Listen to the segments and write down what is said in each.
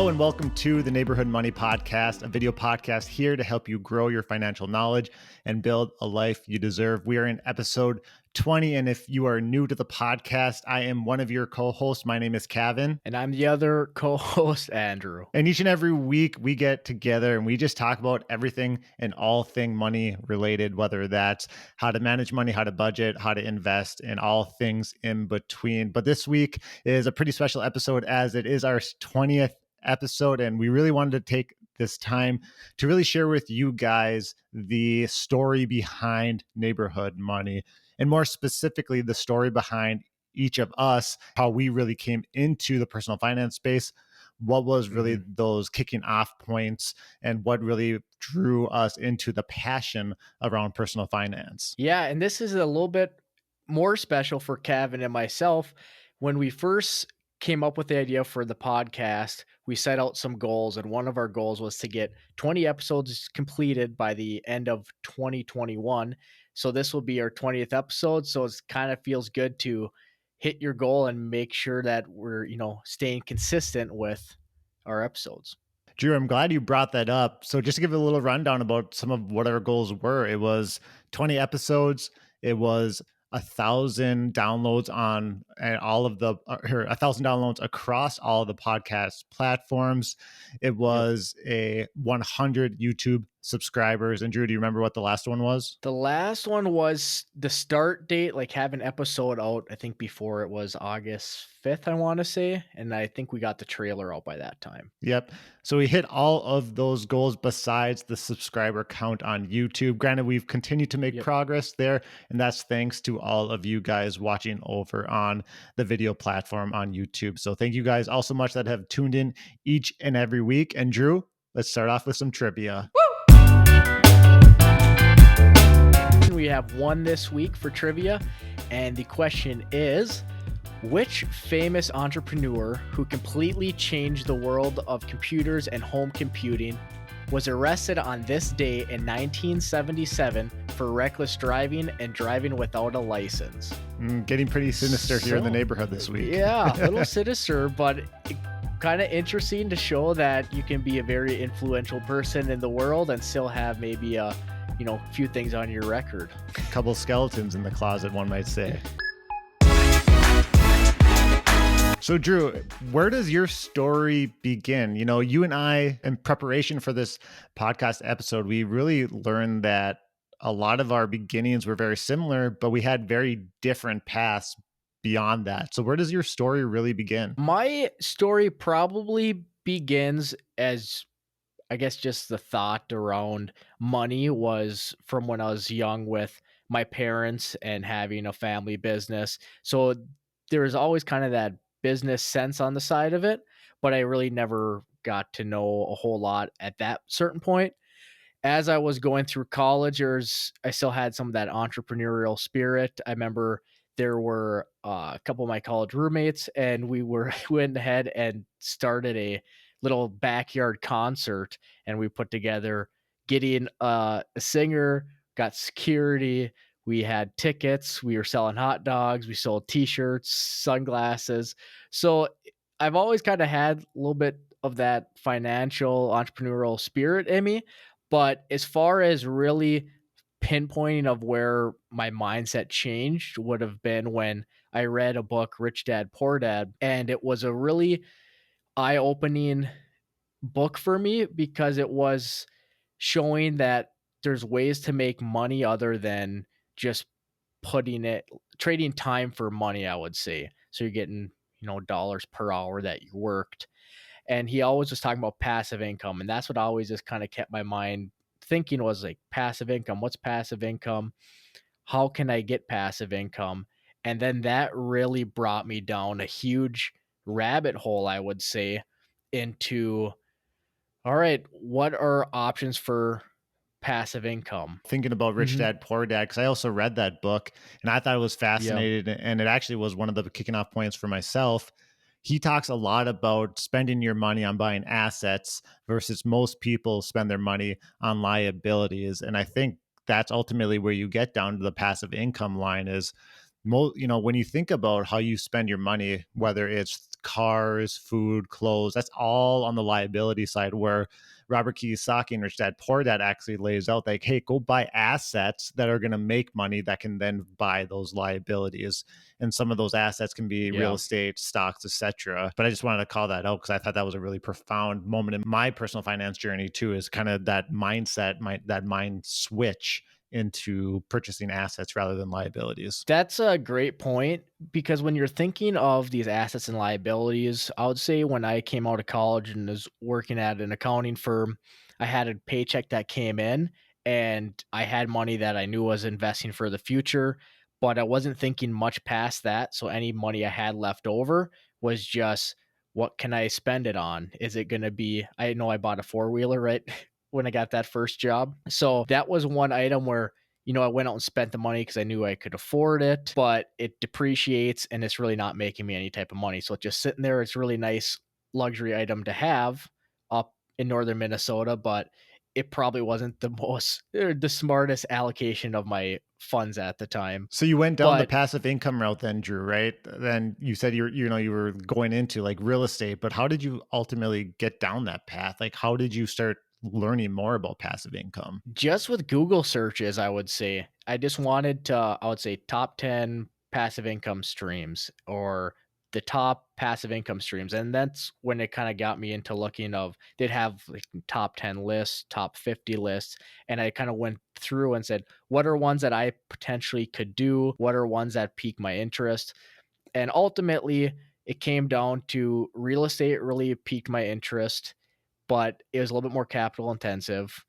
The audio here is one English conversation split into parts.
Hello and welcome to the Neighborhood Money Podcast, a video podcast here to help you grow your financial knowledge and build a life you deserve. We are in episode 20, and if you are new to the podcast, I am one of your co-hosts. My name is Cavan. And I'm the other co-host, Andrew. And each and every week we get together and we just talk about everything and all thing money related, whether that's how to manage money, how to budget, how to invest, and all things in between. But this week is a pretty special episode as it is our 20th episode, and we really wanted to take this time to really share with you guys the story behind neighborhood money, and more specifically the story behind each of us, how we really came into the personal finance space, what was really those kicking off points, and what really drew us into the passion around personal finance. Yeah, and this is a little bit more special for Cavan and myself. When we first came up with the idea for the podcast, we set out some goals, and one of our goals was to get 20 episodes completed by the end of 2021. So this will be our 20th episode, so it kind of feels good to hit your goal and make sure that we're, staying consistent with our episodes. Drew, I'm glad you brought that up. So just to give a little rundown about some of what our goals were, it was 20 episodes. It was 1,000 downloads on all of the, or 1,000 downloads across all of the podcast platforms. It was a 100 YouTube subscribers. And Drew, do you remember what the last one was? The last one was the start date, like have an episode out, I think before it was August 5th, I want to say. And I think we got the trailer out by that time. Yep. So we hit all of those goals besides the subscriber count on YouTube. Granted, we've continued to make progress there, and that's thanks to all of you guys watching over on the video platform on YouTube. So thank you guys all so much that have tuned in each and every week. And Drew, let's start off with some trivia. Woo! We have one this week for trivia, and the question is, which famous entrepreneur who completely changed the world of computers and home computing was arrested on this day in 1977 for reckless driving and driving without a license? Getting pretty sinister here in the neighborhood this week. Yeah, a little sinister, but kind of interesting to show that you can be a very influential person in the world and still have maybe a few things on your record. A couple skeletons in the closet, one might say. So Drew, where does your story begin? You and I, in preparation for this podcast episode, we really learned that a lot of our beginnings were very similar, but we had very different paths beyond that. So where does your story really begin? My story probably begins as, I guess, just the thought around money was from when I was young with my parents and having a family business. So there was always kind of that business sense on the side of it, but I really never got to know a whole lot at that certain point. As I was going through college, I still had some of that entrepreneurial spirit. I remember there were a couple of my college roommates, and we went ahead and started a little backyard concert, and we put together getting a singer, got security, we had tickets, we were selling hot dogs, we sold t-shirts, sunglasses. So I've always kind of had a little bit of that financial entrepreneurial spirit in me. But as far as really pinpointing of where my mindset changed would have been when I read a book, Rich Dad, Poor Dad. And it was a really eye-opening book for me because it was showing that there's ways to make money other than just trading time for money, I would say. So you're getting, dollars per hour that you worked. And he always was talking about passive income. And that's what always just kind of kept my mind thinking was like, passive income. What's passive income? How can I get passive income? And then that really brought me down a huge rabbit hole, I would say, into, all right, what are options for passive income? Thinking about Rich Dad, Poor Dad, because I also read that book and I thought it was fascinating. And it actually was one of the kicking off points for myself. He talks a lot about spending your money on buying assets versus most people spend their money on liabilities. And I think that's ultimately where you get down to the passive income line is when you think about how you spend your money, whether it's cars, food, clothes, that's all on the liability side. Where Robert Kiyosaki and Rich Dad Poor Dad actually lays out like, hey, go buy assets that are going to make money that can then buy those liabilities. And some of those assets can be real Yeah. estate, stocks, etc. But I just wanted to call that out because I thought that was a really profound moment in my personal finance journey too. Is kind of that mindset, that mind switch into purchasing assets rather than liabilities. That's a great point because when you're thinking of these assets and liabilities, I would say when I came out of college and was working at an accounting firm, I had a paycheck that came in and I had money that I knew was investing for the future, but I wasn't thinking much past that. So any money I had left over was just what can I spend it on? Is it going to be, I know I bought a four wheeler, right? When I got that first job. So that was one item where I went out and spent the money because I knew I could afford it, but it depreciates and it's really not making me any type of money. So it's just sitting there. It's a really nice luxury item to have up in northern Minnesota, but it probably wasn't the most or the smartest allocation of my funds at the time. So you went down the But passive income route then, Drew, right? Then you said you were going into like real estate, but how did you ultimately get down that path? Like how did you start learning more about passive income? just with Google searches, I would say, I just wanted to, I would say, top 10 passive income streams or the top passive income streams. And that's when it kind of got me into looking of, they'd have like top 10 lists, top 50 lists. And I kind of went through and said, what are ones that I potentially could do? What are ones that pique my interest? And ultimately, it came down to real estate really piqued my interest, but it was a little bit more capital intensive.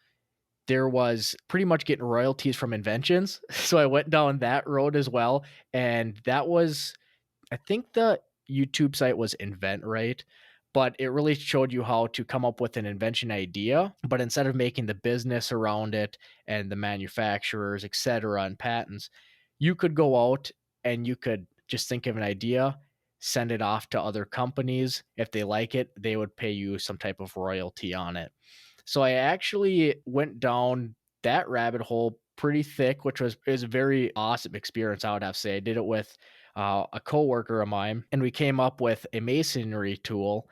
There was pretty much getting royalties from inventions. So I went down that road as well. And that was, I think the YouTube site was Invent Right, but it really showed you how to come up with an invention idea. But instead of making the business around it and the manufacturers, et cetera, and patents, you could go out and you could just think of an idea, send it off to other companies. If they like it, they would pay you some type of royalty on it. So I actually went down that rabbit hole pretty thick, which was a very awesome experience. I would have to say I did it with a coworker of mine, and we came up with a masonry tool,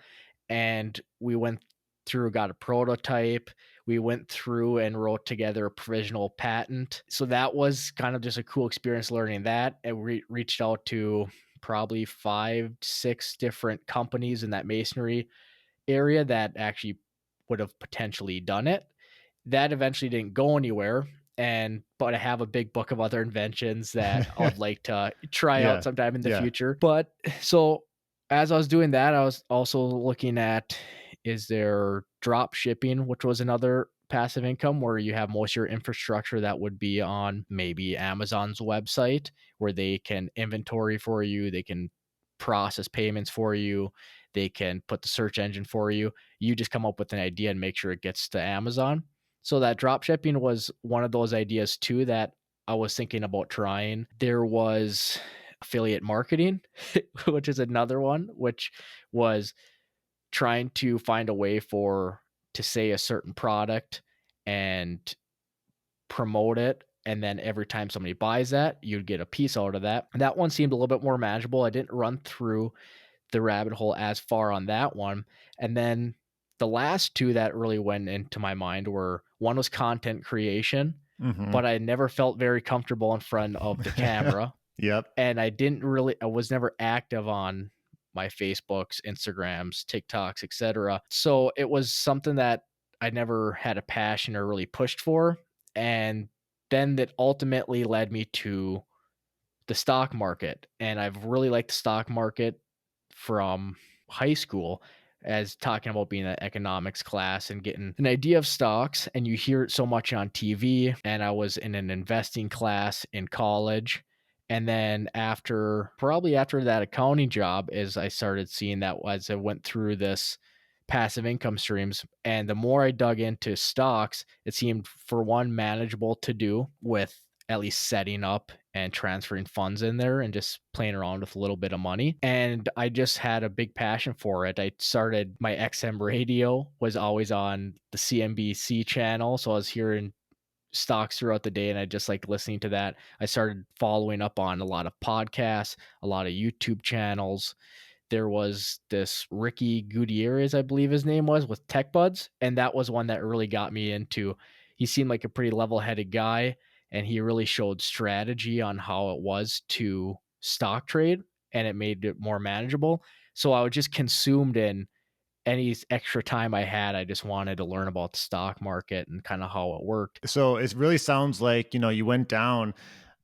and we went through, got a prototype. We went through and wrote together a provisional patent. So that was kind of just a cool experience learning that. And we reached out to probably 5, 6 different companies in that masonry area that actually would have potentially done it. That eventually didn't go anywhere. But I have a big book of other inventions that I would like to try out Yeah. sometime in the Yeah. future. But so as I was doing that, I was also looking at, is there drop shipping, which was another passive income where you have most of your infrastructure that would be on maybe Amazon's website where they can inventory for you, they can process payments for you, they can put the search engine for you. You just come up with an idea and make sure it gets to Amazon. So that drop shipping was one of those ideas too that I was thinking about trying. There was affiliate marketing, which is another one, which was trying to find a way for to say a certain product and promote it. And then every time somebody buys that, you'd get a piece out of that. That one seemed a little bit more manageable. I didn't run through the rabbit hole as far on that one. And then the last two that really went into my mind were, one was content creation, Mhm. but I never felt very comfortable in front of the camera. Yep. And I was never active on my Facebooks, Instagrams, TikToks, etc. So it was something that I never had a passion or really pushed for. And then that ultimately led me to the stock market. And I've really liked the stock market from high school, as talking about being in an economics class and getting an idea of stocks. And you hear it so much on TV. And I was in an investing class in college. And then probably after that accounting job, is I started seeing that as I went through this passive income streams. And the more I dug into stocks, it seemed, for one, manageable to do with at least setting up and transferring funds in there and just playing around with a little bit of money. And I just had a big passion for it. I started my XM radio was always on the CNBC channel. So I was hearing stocks throughout the day, and I just like listening to that. I started following up on a lot of podcasts, a lot of YouTube channels. There was this Ricky Gutierrez, I believe his name was, with Tech Buds, and that was one that really got me into. He seemed like a pretty level-headed guy, and he really showed strategy on how it was to stock trade, and it made it more manageable. So I was just consumed in any extra time I had. I just wanted to learn about the stock market and kind of how it worked. So it really sounds like, you went down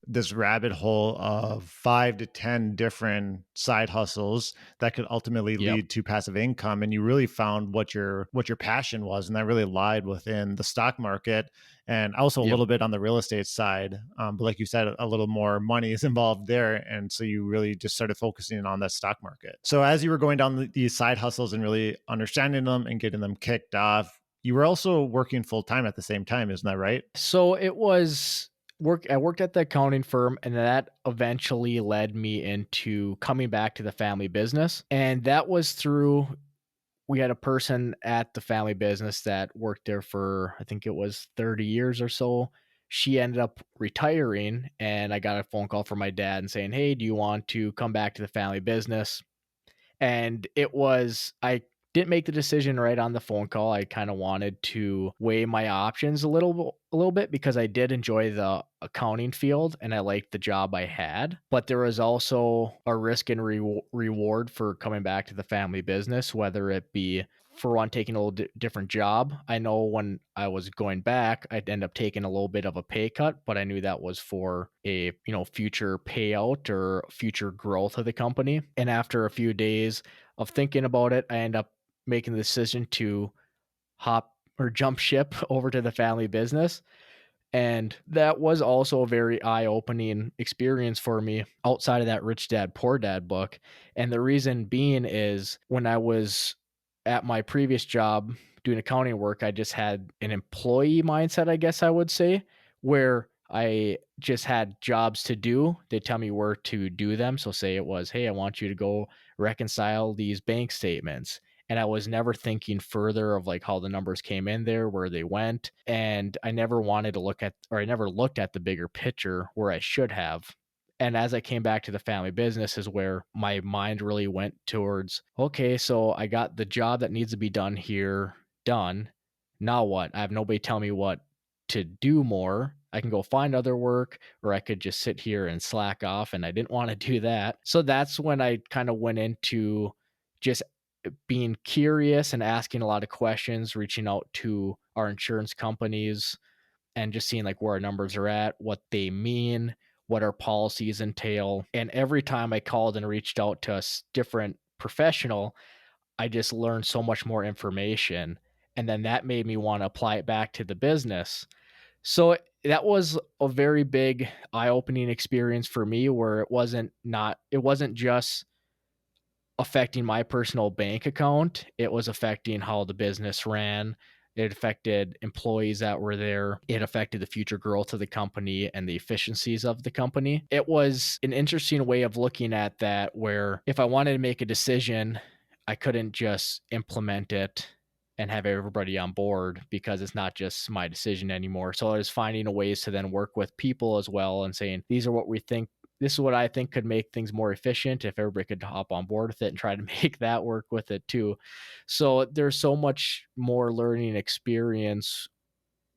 this rabbit hole of 5 to 10 different side hustles that could ultimately Yep. lead to passive income, and you really found what your passion was, and that really lied within the stock market and also a Yep. little bit on the real estate side. But like you said, a little more money is involved there, and so you really just started focusing on that stock market. So as you were going down these side hustles and really understanding them and getting them kicked off, you were also working full time at the same time, isn't that right? So it was work. I worked at the accounting firm, and that eventually led me into coming back to the family business. And that was through we had a person at the family business that worked there for I think it was 30 years or so. She ended up retiring, and I got a phone call from my dad and saying, "Hey, do you want to come back to the family business?" And it was I didn't make the decision right on the phone call. I kind of wanted to weigh my options a little bit because I did enjoy the accounting field and I liked the job I had, but there was also a risk and reward for coming back to the family business, whether it be for one taking a little different job. I know when I was going back, I'd end up taking a little bit of a pay cut, but I knew that was for a, future payout or future growth of the company. And after a few days of thinking about it, I end up making the decision to hop or jump ship over to the family business. And that was also a very eye-opening experience for me outside of that Rich Dad Poor Dad book. And the reason being is when I was at my previous job doing accounting work, I just had an employee mindset, I guess I would say, where I just had jobs to do. They tell me where to do them. So say it was, hey, I want you to go reconcile these bank statements. And I was never thinking further of like how the numbers came in there, where they went, and I never wanted to look at or I never looked at the bigger picture where I should have. And as I came back to the family business is where my mind really went towards, okay, so I got the job that needs to be done here done. Now what? I have nobody tell me what to do more. I can go find other work or I could just sit here and slack off, and I didn't want to do that. So that's when I kind of went into just being curious and asking a lot of questions, reaching out to our insurance companies and just seeing like where our numbers are at, what they mean, what our policies entail. And every time I called and reached out to a different professional, I just learned so much more information. And then that made me want to apply it back to the business. So that was a very big eye-opening experience for me where it wasn't just affecting my personal bank account. It was affecting how the business ran. It affected employees that were there. It affected the future growth of the company and the efficiencies of the company. It was an interesting way of looking at that, where if I wanted to make a decision, I couldn't just implement it and have everybody on board because it's not just my decision anymore. So I was finding ways to then work with people as well and saying, these are what we think this is what I think could make things more efficient if everybody could hop on board with it and try to make that work with it too. So there's so much more learning experience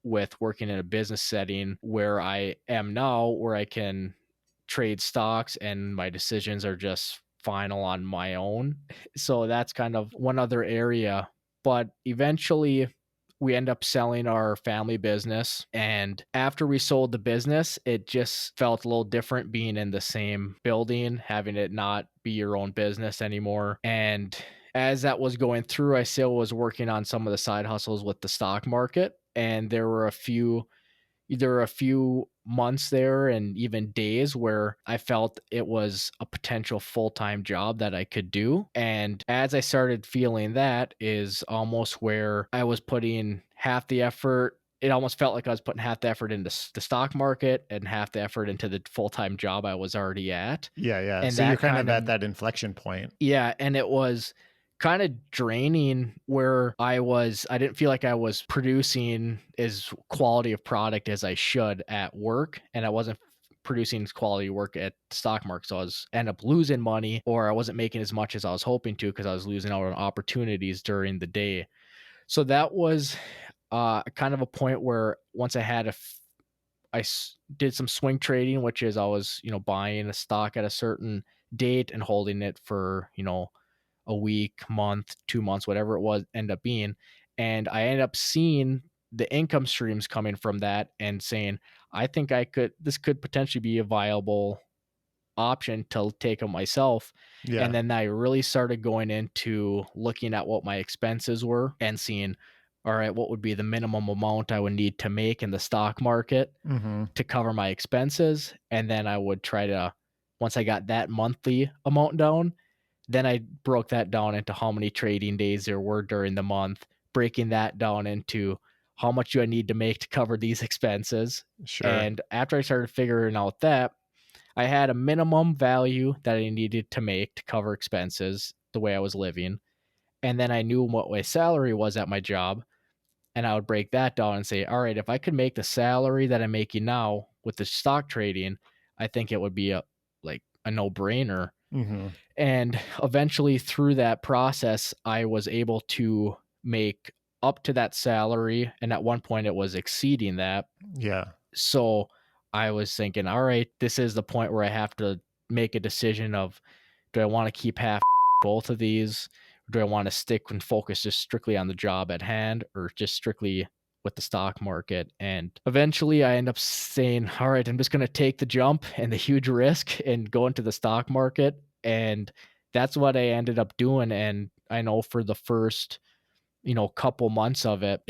with working in a business setting where I am now, where I can trade stocks and my decisions are just final on my own. So that's kind of one other area. But eventually, we end up selling our family business. And after we sold the business, it just felt a little different being in the same building, having it not be your own business anymore. And as that was going through, I still was working on some of the side hustles with the stock market. And there were a few months there and even days where I felt it was a potential full-time job that I could do. And as I started feeling that is almost where I was putting half the effort. It almost felt like I was putting half the effort into the stock market and half the effort into the full-time job I was already at. Yeah, yeah. And So you're that kind kind of of at that inflection point. yeah, and it was kind of draining where I didn't feel like I was producing as quality of product as I should at work, and I wasn't producing quality work at the stock market. So I was end up losing money, or I wasn't making as much as I was hoping to because I was losing out on opportunities during the day. So that was kind of a point where once I had did some swing trading, which is I was, buying a stock at a certain date and holding it for, a week, month, 2 months, whatever it was, end up being. And I ended up seeing the income streams coming from that and saying, I think this could potentially be a viable option to take on myself. And Yeah. then I really started going into looking at what my expenses were and seeing, all right, what would be the minimum amount I would need to make in the stock market Mhm. to cover my expenses. And then I would try to, once I got that monthly amount down, then I broke that down into how many trading days there were during the month, breaking that down into how much do I need to make to cover these expenses. Sure. And after I started figuring out that, I had a minimum value that I needed to make to cover expenses the way I was living. And then I knew what my salary was at my job. And I would break that down and say, all right, if I could make the salary that I'm making now with the stock trading, I think it would be a no brainer. Mhm. And eventually through that process, I was able to make up to that salary. And at one point, it was exceeding that. Yeah. So I was thinking, all right, this is the point where I have to make a decision of, do I want to keep half both of these? Or do I want to stick and focus just strictly on the job at hand or just strictly with the stock market? And eventually I end up saying, all right, I'm just going to take the jump and the huge risk and go into the stock market. And that's what I ended up doing. And I know for the first, couple months of it,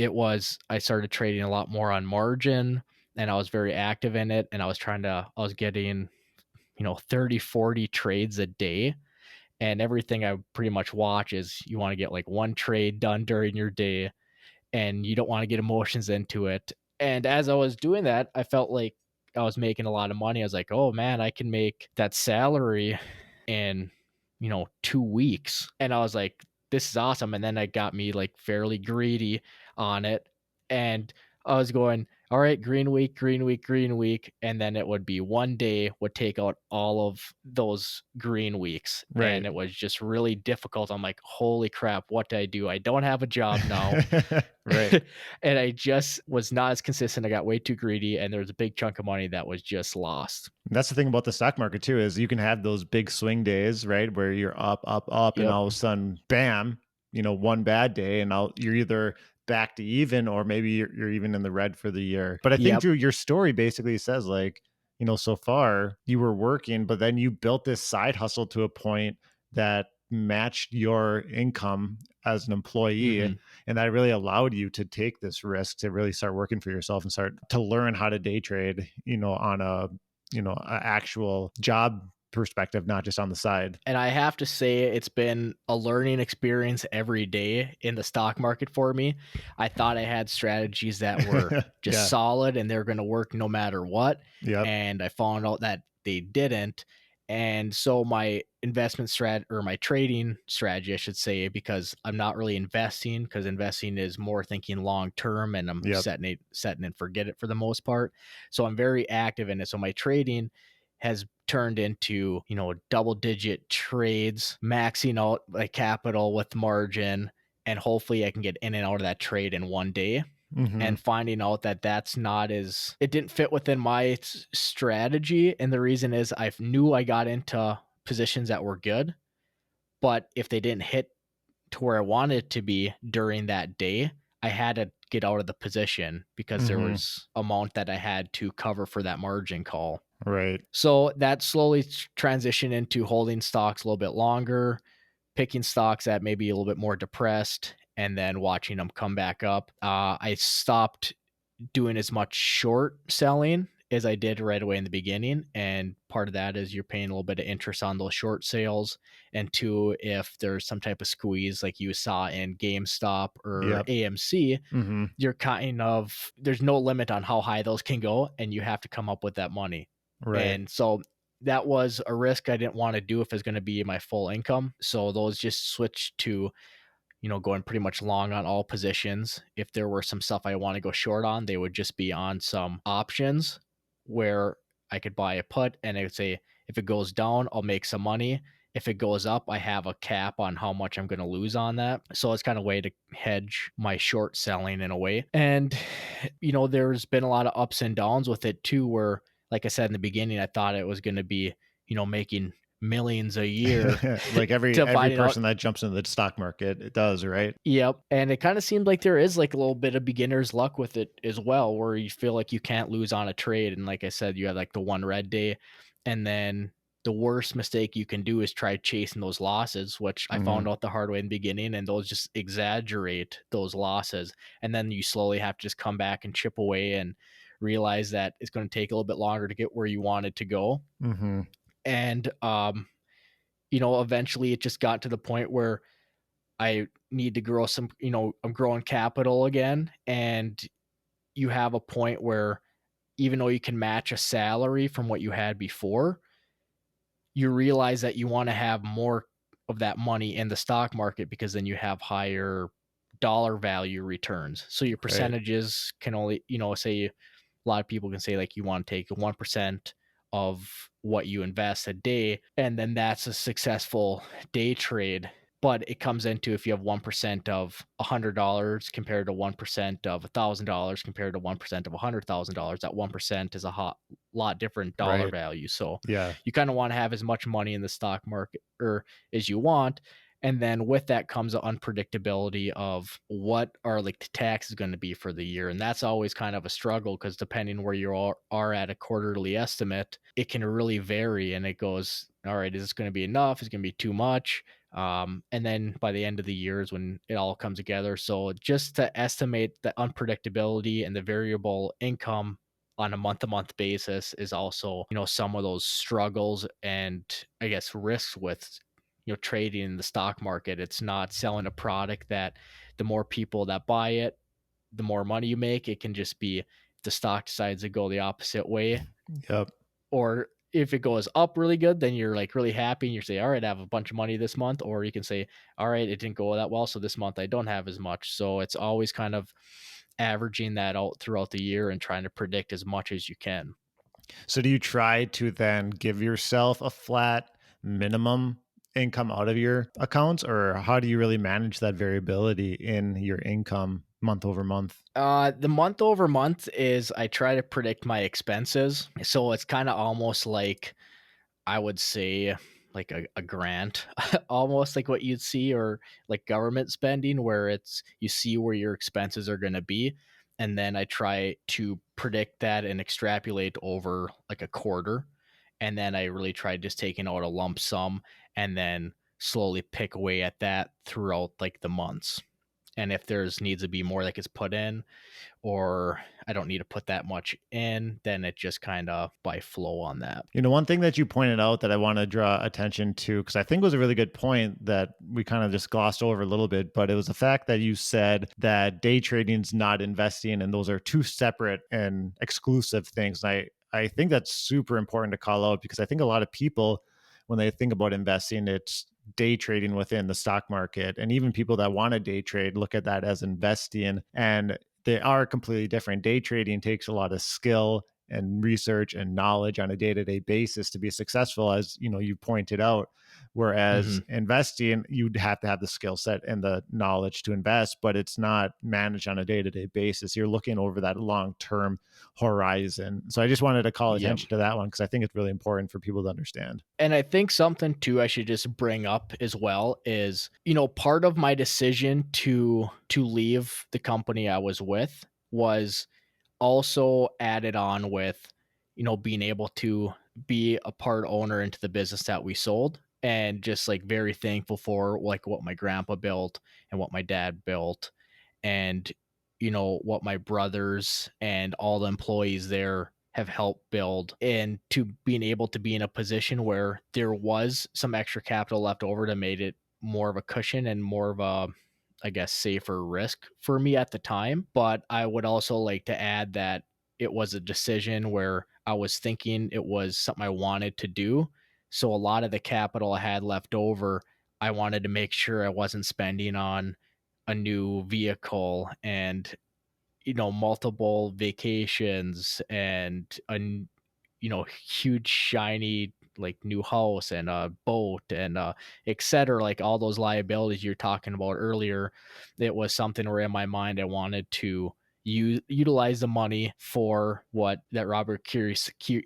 I started trading a lot more on margin and I was very active in it. And I was getting, 30, 40 trades a day. And everything I pretty much watch is you want to get like one trade done during your day and you don't want to get emotions into it. And as I was doing that, I felt like I was making a lot of money. I was like, oh man, I can make that salary in, 2 weeks. And I was like, this is awesome. And then it got me like fairly greedy on it. And I was going, all right, green week, green week, green week. And then it would be one day would take out all of those green weeks. And Right. it was just really difficult. I'm like, holy crap, what do I do? I don't have a job now. Right. And I just was not as consistent. I got way too greedy, and there was a big chunk of money that was just lost. That's the thing about the stock market too, is you can have those big swing days, right? Where you're up, up, up, and Yep. all of a sudden, bam, one bad day, and you're either back to even, or maybe you're even in the red for the year. But I think, Yep. Drew, your story basically says, like, so far you were working, but then you built this side hustle to a point that matched your income as an employee, Mhm. and that really allowed you to take this risk to really start working for yourself and start to learn how to day trade, on a actual job perspective, not just on the side. And I have to say, it's been a learning experience every day in the stock market for me. I thought I had strategies that were just Yeah. solid and they're going to work no matter what. Yep. And I found out that they didn't. And so my investment strat or my trading strategy, I should say, because I'm not really investing, because investing is more thinking long term and I'm Yep. setting and forget it for the most part. So I'm very active in it. So my trading has turned into, double digit trades, maxing out my capital with margin, and hopefully I can get in and out of that trade in one day. Hmm. And finding out that that's not as it didn't fit within my strategy. And the reason is I knew I got into positions that were good, but if they didn't hit to where I wanted it to be during that day, I had to get out of the position because there Hmm. was amount that I had to cover for that margin call. Right. So that slowly transitioned into holding stocks a little bit longer, picking stocks that may be a little bit more depressed, and then watching them come back up. I stopped doing as much short selling as I did right away in the beginning. And part of that is you're paying a little bit of interest on those short sales. And two, if there's some type of squeeze like you saw in GameStop or Yep. AMC, Hmm. you're there's no limit on how high those can go, and you have to come up with that money. Right. And so that was a risk I didn't want to do if it's going to be my full income. So those just switched to, going pretty much long on all positions. If there were some stuff I want to go short on, they would just be on some options where I could buy a put and it would say, if it goes down, I'll make some money. If it goes up, I have a cap on how much I'm going to lose on that. So it's kind of a way to hedge my short selling in a way. And, there's been a lot of ups and downs with it too, where, like I said in the beginning, I thought it was going to be, making millions a year Like every to finding out. person that jumps into the stock market, it does, right? Yep, and it kinda seems like there is, like, a little bit of beginner's luck with it as well, where you feel like you can't lose on a trade, and like I said, you have, like, the one red day, and then the worst mistake you can do is try chasing those losses, which I found Mhm. out the hard way in the beginning, and those just exaggerate those losses, and then you slowly have to just come back and chip away and realize that it's gonna take a little bit longer to get where you wanted to go, Mhm. and, eventually it just got to the point where I need to grow some, I'm growing capital again. And you have a point where even though you can match a salary from what you had before, you realize that you want to have more of that money in the stock market because then you have higher dollar value returns. So your Right. percentages can only, say a lot of people can say like you want to take 1% of what you invest a day, and then that's a successful day trade. But it comes into if you have 1% of $100 compared to 1% of $1,000 compared to 1% of $100,000, that 1% is a lot different dollar Right. value. So Yeah. you kind of want to have as much money in the stock market or as you want. And then with that comes the unpredictability of what are like the taxes going to be for the year. And that's always kind of a struggle because depending where you are at a quarterly estimate, it can really vary. And it goes, all right, is this going to be enough? Is it going to be too much? And then by the end of the year is when it all comes together. So just to estimate the unpredictability and the variable income on a month to month basis is also, some of those struggles and I guess risks with, trading in the stock market. It's not selling a product that the more people that buy it, the more money you make. It can just be if the stock decides to go the opposite way, Yep. or if it goes up really good, then you're like really happy and you say, all right, I have a bunch of money this month. Or you can say, all right, it didn't go that well. So this month I don't have as much. So it's always kind of averaging that out throughout the year and trying to predict as much as you can. So do you try to then give yourself a flat minimum income out of your accounts, or how do you really manage that variability in your income month over month? The month over month is I try to predict my expenses. So it's kind of almost like I would say like a grant, almost like what you'd see or like government spending, where it's you see where your expenses are going to be. And then I try to predict that and extrapolate over like a quarter. And then I really try just taking out a lump sum and then slowly pick away at that throughout like the months. And if there's needs to be more that gets put in, or I don't need to put that much in, then it just kind of by flow on that. One thing that you pointed out that I want to draw attention to, because I think was a really good point that we kind of just glossed over a little bit, but it was the fact that you said that day trading is not investing, and those are two separate and exclusive things. And I think that's super important to call out because I think a lot of people, when they think about investing, it's day trading within the stock market. And even people that want to day trade look at that as investing. And they are completely different. Day trading takes a lot of skill and research and knowledge on a day-to-day basis to be successful, as you pointed out, whereas Hmm. investing, you'd have to have the skill set and the knowledge to invest, but it's not managed on a day-to-day basis. You're looking over that long-term horizon. So I just wanted to call Yep. attention to that one because I think it's really important for people to understand. And I think something too I should just bring up as well is, part of my decision to leave the company I was with was also added on with, being able to be a part owner into the business that we sold, and just like very thankful for like what my grandpa built and what my dad built, and what my brothers and all the employees there have helped build, and to being able to be in a position where there was some extra capital left over to made it more of a cushion and more of a, I guess, safer risk for me at the time. But I would also like to add that it was a decision where I was thinking it was something I wanted to do. So a lot of the capital I had left over, I wanted to make sure I wasn't spending on a new vehicle and multiple vacations and huge shiny like new house and a boat and et cetera, like all those liabilities you're talking about earlier. It was something where in my mind I wanted to utilize the money for what that Kiyosaki.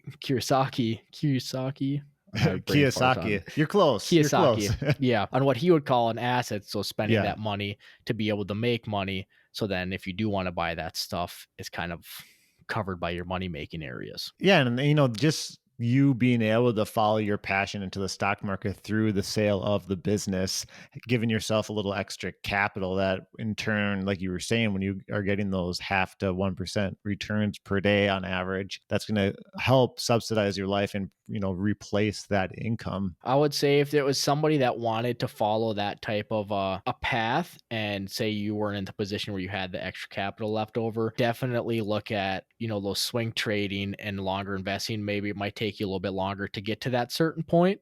I'm having brain fart on Kiyosaki. You're close. You're close. Kiyosaki. Yeah, on what he would call an asset. So spending Yeah. that money to be able to make money. So then if you do want to buy that stuff, it's kind of covered by your money making areas. Yeah, and just you being able to follow your passion into the stock market through the sale of the business, giving yourself a little extra capital that in turn, like you were saying, when you are getting those half to 1% returns per day on average, that's going to help subsidize your life and, replace that income. I would say if there was somebody that wanted to follow that type of a path and say you weren't in the position where you had the extra capital left over, definitely look at, those swing trading and longer investing. Maybe it might take you a little bit longer to get to that certain point,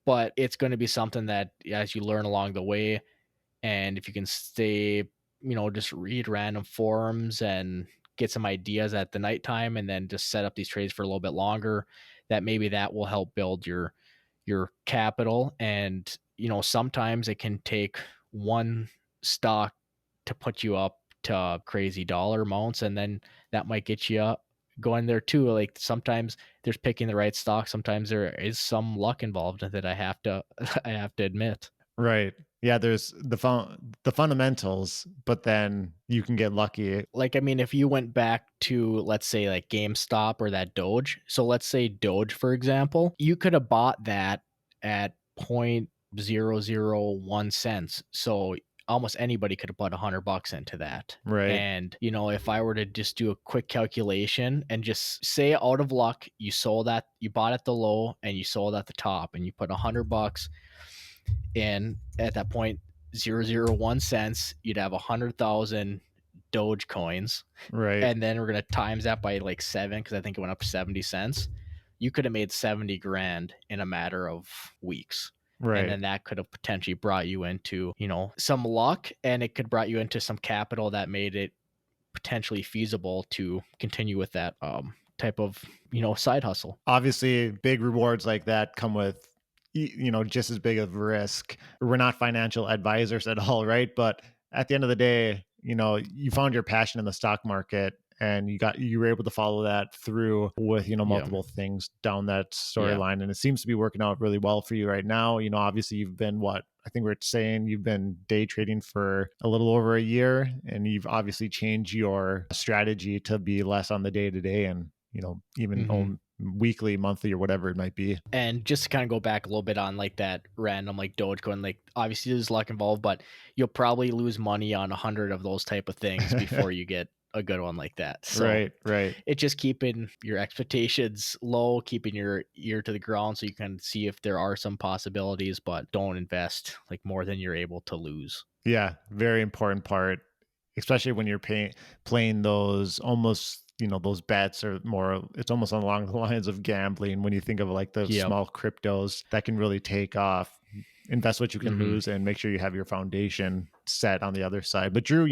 but it's going to be something that as you learn along the way, and if you can stay, just read random forums and get some ideas at the nighttime and then just set up these trades for a little bit longer, that maybe that will help build your capital. And, sometimes it can take one stock to put you up to crazy dollar amounts. And then that might get you up going there too. Like sometimes there's picking the right stock. Sometimes there is some luck involved that I have to, I have to admit. Right. Yeah, there's the fundamentals, but then you can get lucky. Like, I mean, if you went back to, let's say, like GameStop or that Doge. So let's say Doge, for example, you could have bought that at 0.001 cents. So almost anybody could have put $100 into that. Right. And, if I were to just do a quick calculation and just say out of luck, you bought at the low and you sold at the top and you put $100 in at that point, 0.001 cents, you'd have 100,000 Doge coins, Right. and then we're gonna times that by like seven because I think it went up 70 cents. You could have made 70 grand in a matter of weeks. And Right. then that could have potentially brought you into, some luck, and it could brought you into some capital that made it potentially feasible to continue with that type of, side hustle. Obviously, big rewards like that come with just as big of risk. We're not financial advisors at all, right? But at the end of the day, you found your passion in the stock market and you were able to follow that through with Yeah. multiple things down that Yeah. storyline, and it seems to be working out really well for you right now. Obviously you've been, what, I think we're saying you've been day trading for a little over a year, and you've obviously changed your strategy to be less on the day to day and even hmm own weekly, monthly, or whatever it might be. And just to kind of go back a little bit on like that random like Dogecoin, like obviously there's luck involved, but you'll probably lose money on 100 of those type of things before you get a good one like that. So Right, right. it's just keeping your expectations low, keeping your ear to the ground so you can see if there are some possibilities, but don't invest like more than you're able to lose. Yeah, very important part, especially when you're playing those almost, those bets are more, it's almost along the lines of gambling when you think of like the Yep. small cryptos that can really take off. Invest what you can hmm lose and make sure you have your foundation set on the other side. But Drew,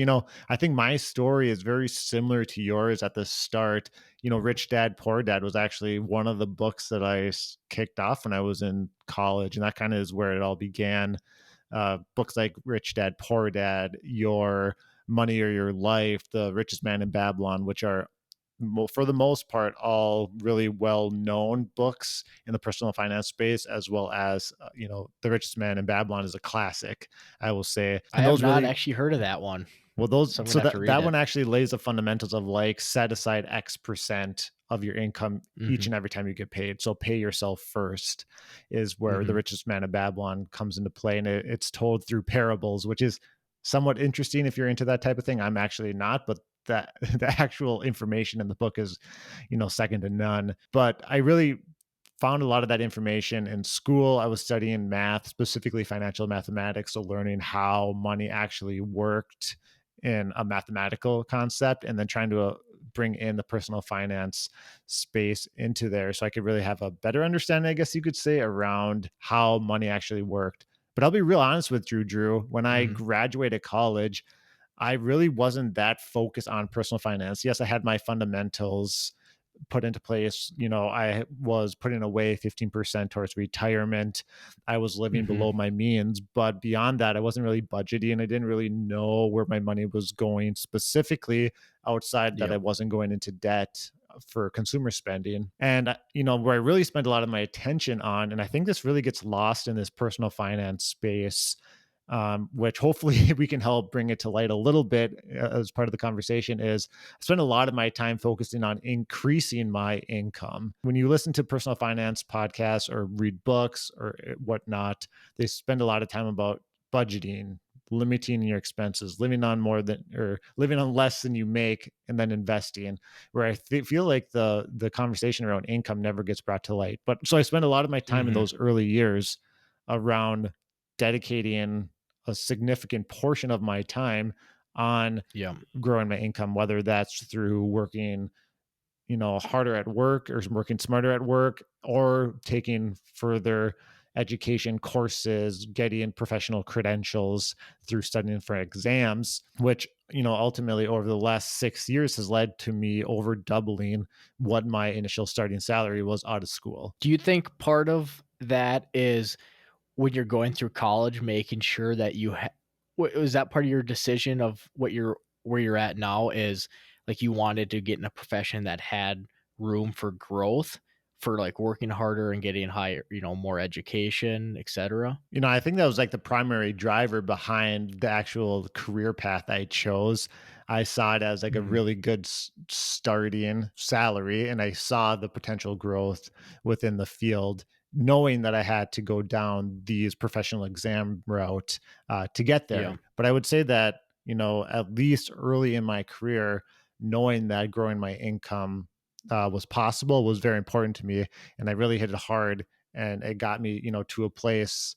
I think my story is very similar to yours at the start. Rich Dad Poor Dad was actually one of the books that kicked off when I was in college, and that kind of is where it all began. Books like Rich Dad Poor Dad, Your Money or Your Life, The Richest Man in Babylon, which are for the most part all really well known books in the personal finance space, as well as The Richest Man in Babylon is a classic, I will say. I And have those not really, actually heard of that one, well, those, so I'm so gonna have to read that it. one actually lays the fundamentals of like set aside X% of your income each hmm and every time you get paid. So pay yourself first is where The hmm Richest Man in Babylon comes into play, and it's told through parables, which is somewhat interesting if you're into that type of thing. I'm actually not, but that the actual information in the book is, second to none. But I really found a lot of that information in school. I was studying math, specifically financial mathematics, so learning how money actually worked in a mathematical concept, and then trying to bring in the personal finance space into there so I could really have a better understanding, I guess you could say, around how money actually worked. But I'll be real honest with Drew. When I Mhm. graduated college, I really wasn't that focused on personal finance. Yes, I had my fundamentals put into place. I was putting away 15% towards retirement. I was living Mhm. below my means, but beyond that, I wasn't really budgeting. I didn't really know where my money was going specifically outside that I Yep. wasn't going into debt for consumer spending. And, where I really spent a lot of my attention on, and I think this really gets lost in this personal finance space, which hopefully we can help bring it to light a little bit as part of the conversation, is I spend a lot of my time focusing on increasing my income. When you listen to personal finance podcasts or read books or whatnot, they spend a lot of time about budgeting, limiting your expenses, living on more than or living on less than you make, and then investing. Where feel like the conversation around income never gets brought to light. But so I spend a lot of my time in Mhm. those early years around dedicating a significant portion of my time on Yep. growing my income, whether that's through working, harder at work or working smarter at work or taking further education courses, getting professional credentials through studying for exams, which, ultimately over the last 6 years has led to me over doubling what my initial starting salary was out of school. Do you think part of that is when you're going through college, making sure that was that part of your decision of where you're at now is, like, you wanted to get in a profession that had room for growth, for, like, working harder and getting higher, more education, etcetera? I think that was like the primary driver behind the actual career path I chose. I saw it as like a Mhm. really good starting salary, and I saw the potential growth within the field, knowing that I had to go down these professional exam route to get Yeah. there. But I would say that, at least early in my career, knowing that growing my income was possible was very important to me. And I really hit it hard, and it got me, to a place,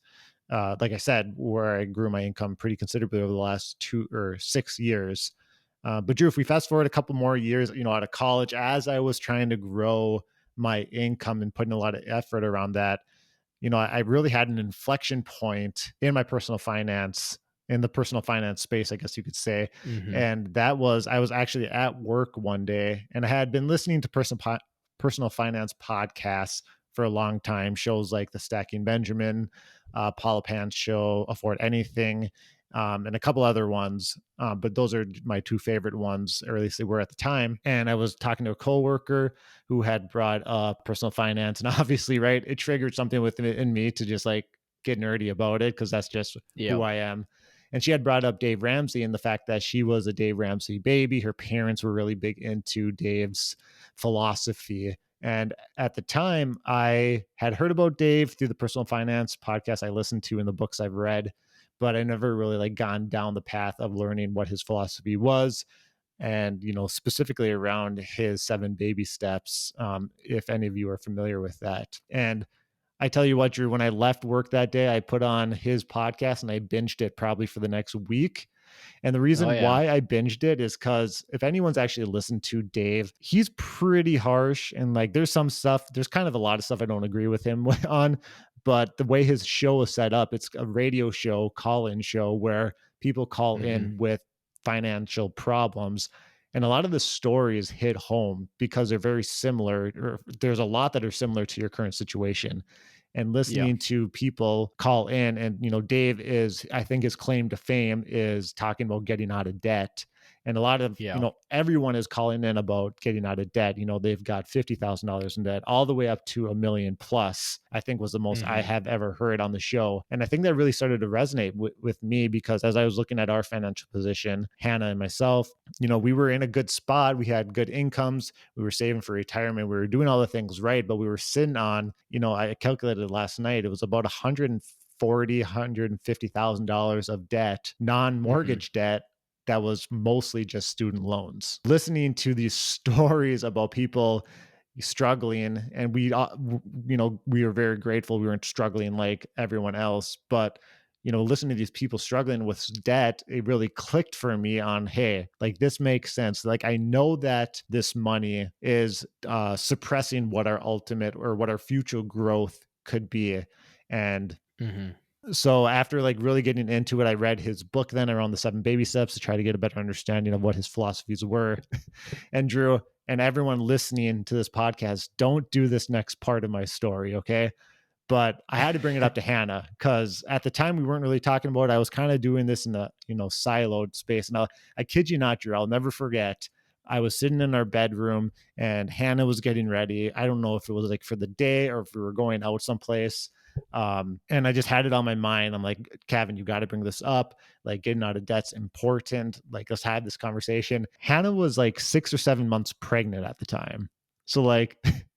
like I said, where I grew my income pretty considerably over the last 2 or 6 years. But Drew, if we fast forward a couple more years, out of college, as I was trying to grow my income and putting a lot of effort around that, I really had an inflection point in my personal finance, in the personal finance space, I guess you could say. Mhm. And that was, I was actually at work one day and I had been listening to personal finance podcasts for a long time, shows like the Stacking Benjamin, Paula Pant's show, Afford Anything, and a couple other ones. But those are my two favorite ones, or at least they were at the time. And I was talking to a coworker who had brought up personal finance, and obviously, right, it triggered something within me to just like get nerdy about it because that's just who Yep. I am. And she had brought up Dave Ramsey and the fact that she was a Dave Ramsey baby. Her parents were really big into Dave's philosophy. And at the time, I had heard about Dave through the personal finance podcast I listened to and the books I've read, but I never really like gone down the path of learning what his philosophy was, and specifically around his 7 baby steps, if any of you are familiar with that. And I tell you what, Drew, when I left work that day, I put on his podcast and I binged it probably for the next week. And the Oh, reason yeah. why I binged it is because if anyone's actually listened to Dave, he's pretty harsh. And like there's kind of a lot of stuff I don't agree with him on. But the way his show is set up, it's a radio show, call in show where people call Mhm. in with financial problems. And a lot of the stories hit home because they're very similar, or there's a lot that are similar to your current situation. And Yeah. listening to people call in, and Dave is, I think his claim to fame is talking about getting out of debt. And a lot of, Yeah. everyone is calling in about getting out of debt. They've got $50,000 in debt all the way up to a million plus, I think was the most I Mhm. have ever heard on the show. And I think that really started to resonate with me because as I was looking at our financial position, Hannah and myself, we were in a good spot. We had good incomes. We were saving for retirement. We were doing all the things right, but we were sitting on, I calculated last night, it was about 140, $150,000 of debt, Mhm. non-mortgage debt, that was mostly just student loans. Listening to these stories about people struggling, and we were very grateful we weren't struggling like everyone else, but listening to these people struggling with debt, it really clicked for me on, hey, like this makes sense. Like I know that this money is suppressing what our ultimate or what our future growth could be. And Mhm. so after like really getting into it, I read his book then around the 7 baby steps to try to get a better understanding of what his philosophies were. And Drew and everyone listening to this podcast, don't do this next part of my story, okay? But I had to bring it up to Hannah because at the time we weren't really talking about it. I was kind of doing this in a siloed space. And I kid you not, Drew, I'll never forget. I was sitting in our bedroom and Hannah was getting ready. I don't know if it was like for the day or if we were going out someplace. And I just had it on my mind. I'm like, Cavan, you got to bring this up. Like, getting out of debt's important. Like, let's have this conversation. Hannah was like 6 or 7 months pregnant at the time. So, like,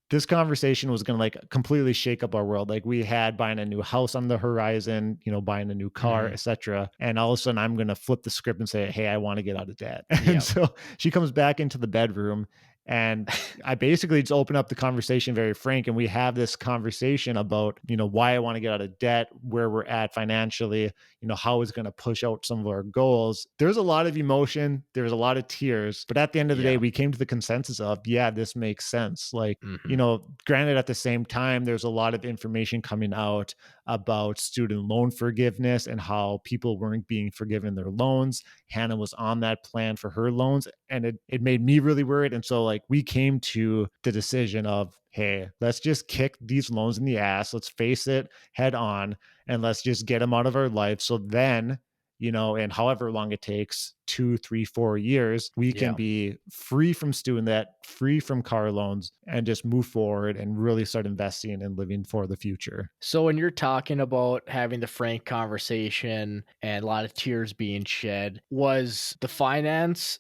this conversation was going to like completely shake up our world. Like we had buying a new house on the horizon, buying a new car, Mhm. etc. And all of a sudden I'm going to flip the script and say, hey, I want to get out of debt. And Yep. so she comes back into the bedroom and I basically just open up the conversation very frank. And we have this conversation about, why I want to get out of debt, where we're at financially, how it's going to push out some of our goals. There's a lot of emotion. There's a lot of tears. But at the end of the day, Yeah. we came to the consensus of, yeah, this makes sense. Like, Mhm. granted, at the same time, there's a lot of information coming out about student loan forgiveness and how people weren't being forgiven their loans. Hannah was on that plan for her loans, and it made me really worried. And so, like, we came to the decision of, hey, let's just kick these loans in the ass. Let's face it head on, and let's just get them out of our life. So then, and however long it takes 2, 3, 4 years, we can Yeah. be free from student debt, free from car loans, and just move forward and really start investing and living for the future. So when you're talking about having the frank conversation and a lot of tears being shed, was the finances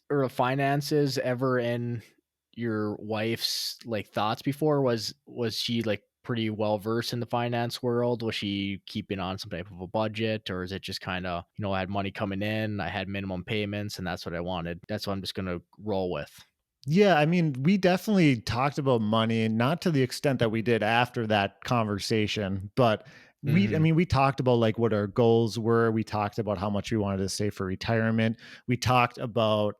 ever in your wife's like thoughts before? Was she like pretty well versed in the finance world? Was she keeping on some type of a budget, or is it just kind of, I had money coming in, I had minimum payments, and that's what I wanted. That's what I'm just gonna roll with. Yeah, I mean, we definitely talked about money, not to the extent that we did after that conversation, but I Mhm. mean, we talked about like what our goals were. We talked about how much we wanted to save for retirement. We talked about,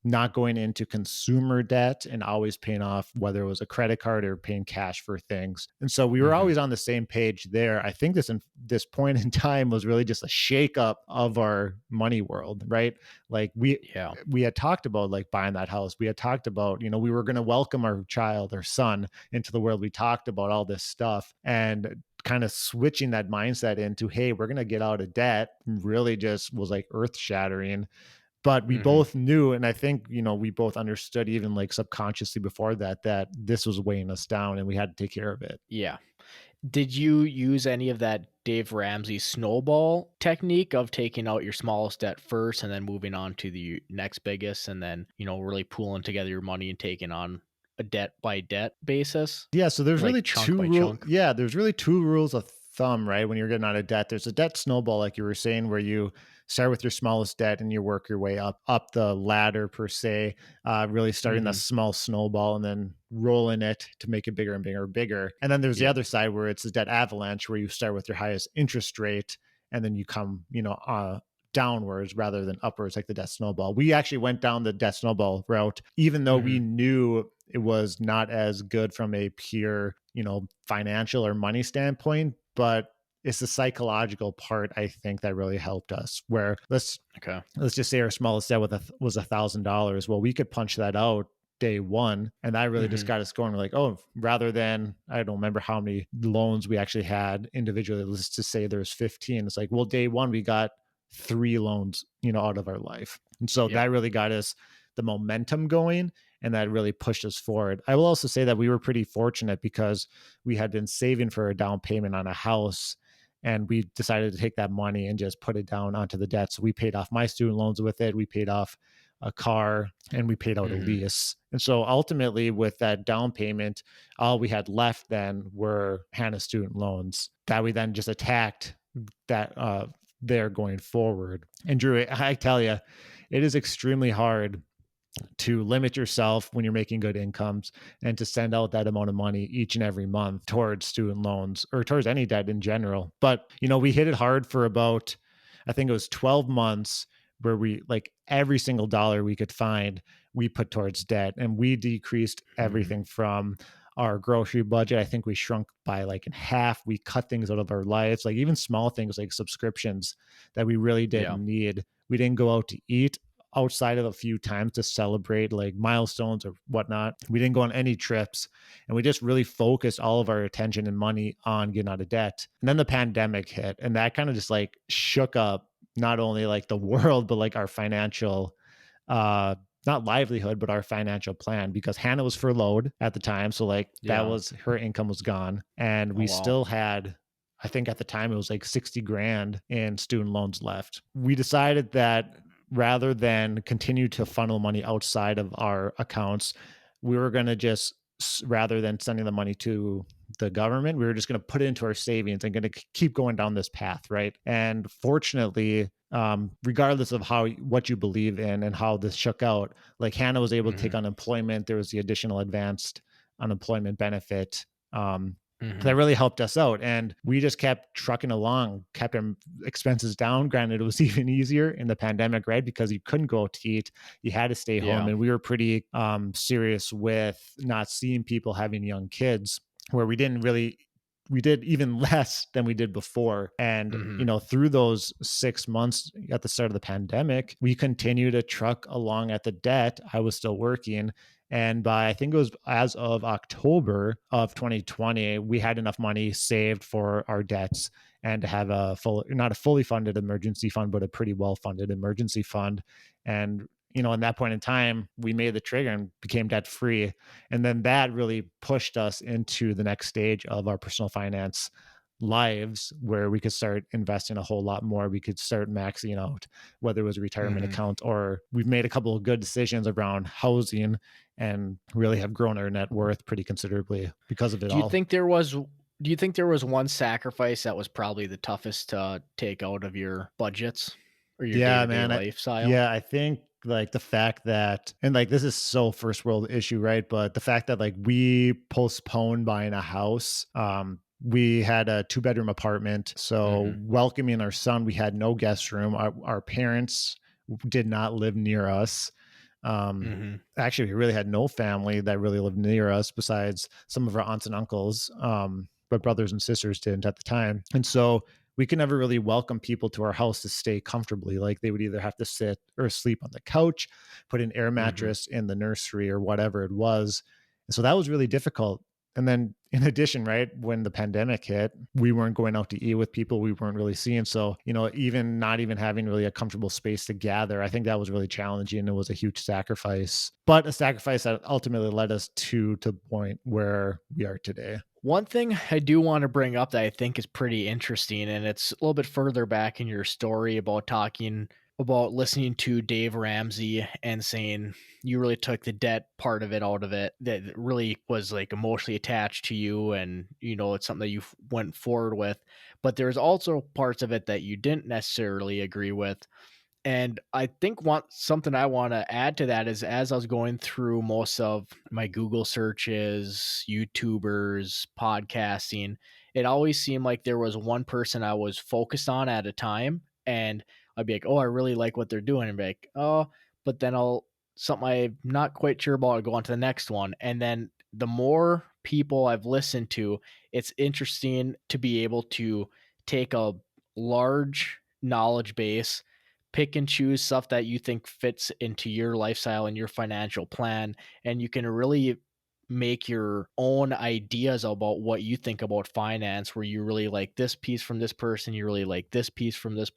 not going into consumer debt and always paying off whether it was a credit card or paying cash for things. And so we were Mhm. always on the same page there. I think this point in time was really just a shakeup of our money world, right? Like Yeah. we had talked about like buying that house. We had talked about, we were going to welcome our child or son into the world. We talked about all this stuff and kind of switching that mindset into, hey, we're going to get out of debt really just was like earth shattering. But we Mhm. both knew, and I think, we both understood even like subconsciously before that, that this was weighing us down and we had to take care of it. Yeah. Did you use any of that Dave Ramsey snowball technique of taking out your smallest debt first and then moving on to the next biggest and then, really pooling together your money and taking on a debt by debt basis? Yeah, so there's Like really chunk two by rule chunk? yeah, there's really two rules of thumb, right? When you're getting out of debt. There's a debt snowball, like you were saying, where you start with your smallest debt and you work your way up the ladder per se, really starting that Mhm. small snowball and then rolling it to make it bigger and bigger and bigger. And then there's the Yep. other side where it's the debt avalanche, where you start with your highest interest rate and then you come, downwards rather than upwards, like the debt snowball. We actually went down the debt snowball route, even though we Mhm. knew it was not as good from a pure, financial or money standpoint, but it's the psychological part I think that really helped us. Where Okay. let's just say our smallest debt was $1,000. Well, we could punch that out day one, and that really just Mhm. got us going. We're like, oh, rather than I don't remember how many loans we actually had individually. Let's just say there's 15. It's like, well, day one we got 3 loans, out of our life, and so Yep. that really got us the momentum going and that really pushed us forward. I will also say that we were pretty fortunate because we had been saving for a down payment on a house and we decided to take that money and just put it down onto the debt. So we paid off my student loans with it. We paid off a car and we paid out a Mhm. lease. And so ultimately, with that down payment, all we had left then were Hannah's student loans that we then just attacked that there going forward. And Drew, I tell you, it is extremely hard to limit yourself when you're making good incomes and to send out that amount of money each and every month towards student loans or towards any debt in general. But, we hit it hard for about, I think it was 12 months where we like every single dollar we could find, we put towards debt and we decreased Mhm. everything from our grocery budget. I think we shrunk by like in half. We cut things out of our lives, like even small things like subscriptions that we really Yeah. didn't need. We didn't go out to eat outside of a few times to celebrate like milestones or whatnot. We didn't go on any trips and we just really focused all of our attention and money on getting out of debt. And then the pandemic hit and that kind of just like shook up not only like the world, but like our financial, uh, not livelihood, but our financial plan because Hannah was furloughed at the time. So like that Yeah. was her income was gone. And Oh, we wow. still had, I think at the time it was like 60 grand in student loans left. We decided that rather than continue to funnel money outside of our accounts, we were going to just, rather than sending the money to the government, we were just going to put it into our savings and going to keep going down this path. Right. And fortunately, regardless of how what you believe in and how this shook out, like Hannah was able to take Mhm. unemployment. There was the additional advanced unemployment benefit. Um, that Mhm. really helped us out. And we just kept trucking along, kept our expenses down. Granted, it was even easier in the pandemic, right? Because you couldn't go out to eat, you had to stay home. Yeah. And we were pretty serious with not seeing people having young kids, where we did even less than we did before. And, Mhm. through those 6 months at the start of the pandemic, we continued to truck along at the debt. I was still working. And by I think it was as of October of 2020, we had enough money saved for our debts and to have a full, not a fully funded emergency fund, but a pretty well funded emergency fund. And, in that point in time, we made the trigger and became debt free. And then that really pushed us into the next stage of our personal finance lives where we could start investing a whole lot more. We could start maxing out, whether it was a retirement Mhm. account or we've made a couple of good decisions around housing and really have grown our net worth pretty considerably because of it Do you all. think there was do you think there was one sacrifice that was probably the toughest to take out of your budgets or your Yeah, day-to-day man. lifestyle? Yeah, I think like the fact that, and like this is so first world issue, right? But the fact that like we postponed buying a house, we had a two-bedroom apartment. So Mhm. welcoming our son, we had no guest room. Our parents did not live near us. Um, Mhm. Actually, we really had no family that really lived near us besides some of our aunts and uncles. But brothers and sisters didn't at the time. And so we could never really welcome people to our house to stay comfortably. Like they would either have to sit or sleep on the couch, put an air Mhm. mattress in the nursery or whatever it was. And so that was really difficult. And then in addition, right, when the pandemic hit, we weren't going out to eat with people we weren't really seeing. So, even not even having really a comfortable space to gather, I think that was really challenging. It was a huge sacrifice, but a sacrifice that ultimately led us to the point where we are today. One thing I do wanna bring up that I think is pretty interesting, and it's a little bit further back in your story about talking about listening to Dave Ramsey and saying you really took the debt part of it out of it, that really was, like, emotionally attached to you and, it's something that you went forward with, but there's also parts of it that you didn't necessarily agree with. And I think something I wanna add to that is as I was going through most of my Google searches, YouTubers, podcasting, it always seemed like there was one person I was focused on at a time, and I'd be like, "Oh, I really like what they're doing," and be like, "Oh," but then I'll something I'm not quite sure about, I'll go on to the next one, and then the more people I've listened to, it's interesting to be able to take a large knowledge base, pick and choose stuff that you think fits into your lifestyle and your financial plan, and you can really make your own ideas about what you think about finance, where you really like this piece from this person, you really like this piece from this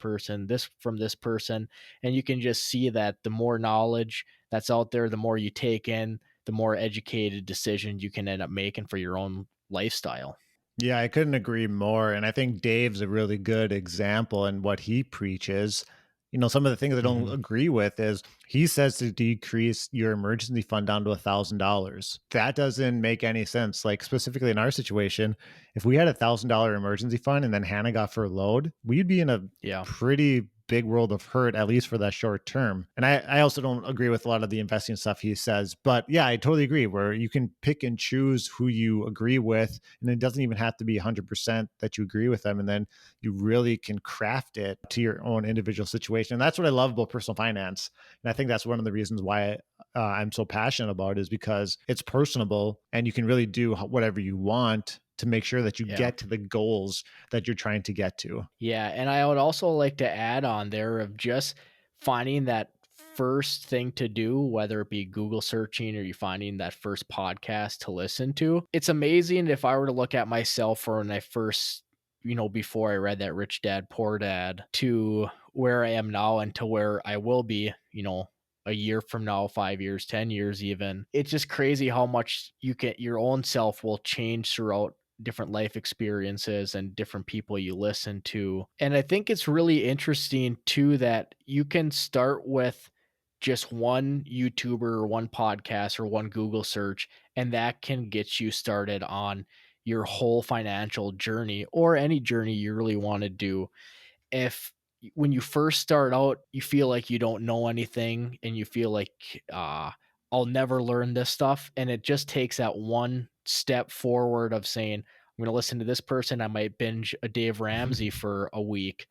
from this person, and you can just see that the more knowledge that's out there, the more you take in, the more educated decisions you can end up making for your own lifestyle. Yeah, I couldn't agree more. And I think Dave's a really good example in what he preaches. Some of the things I don't Mhm. agree with is he says to decrease your emergency fund down to $1,000. That doesn't make any sense. Like specifically in our situation, if we had $1,000 emergency fund and then Hannah got furloughed, we'd be in a Yeah. pretty big world of hurt, at least for that short term. And I also don't agree with a lot of the investing stuff he says. But yeah, I totally agree where you can pick and choose who you agree with. And it doesn't even have to be 100% that you agree with them. And then you really can craft it to your own individual situation. And that's what I love about personal finance. And I think that's one of the reasons why I'm so passionate about it, is because it's personable and you can really do whatever you want to make sure that you Yeah. get to the goals that you're trying to get to. Yeah, and I would also like to add on there of just finding that first thing to do, whether it be Google searching or you finding that first podcast to listen to. It's amazing if I were to look at myself for when I first, before I read that Rich Dad Poor Dad to where I am now and to where I will be, a year from now, 5 years, 10 years even. It's just crazy how much your own self will change throughout different life experiences and different people you listen to. And I think it's really interesting too that you can start with just one YouTuber or one podcast or one Google search, and that can get you started on your whole financial journey or any journey you really want to do. If when you first start out, you feel like you don't know anything and you feel like, I'll never learn this stuff. And it just takes that one step forward of saying, I'm going to listen to this person. I might binge a Dave Ramsey for a week.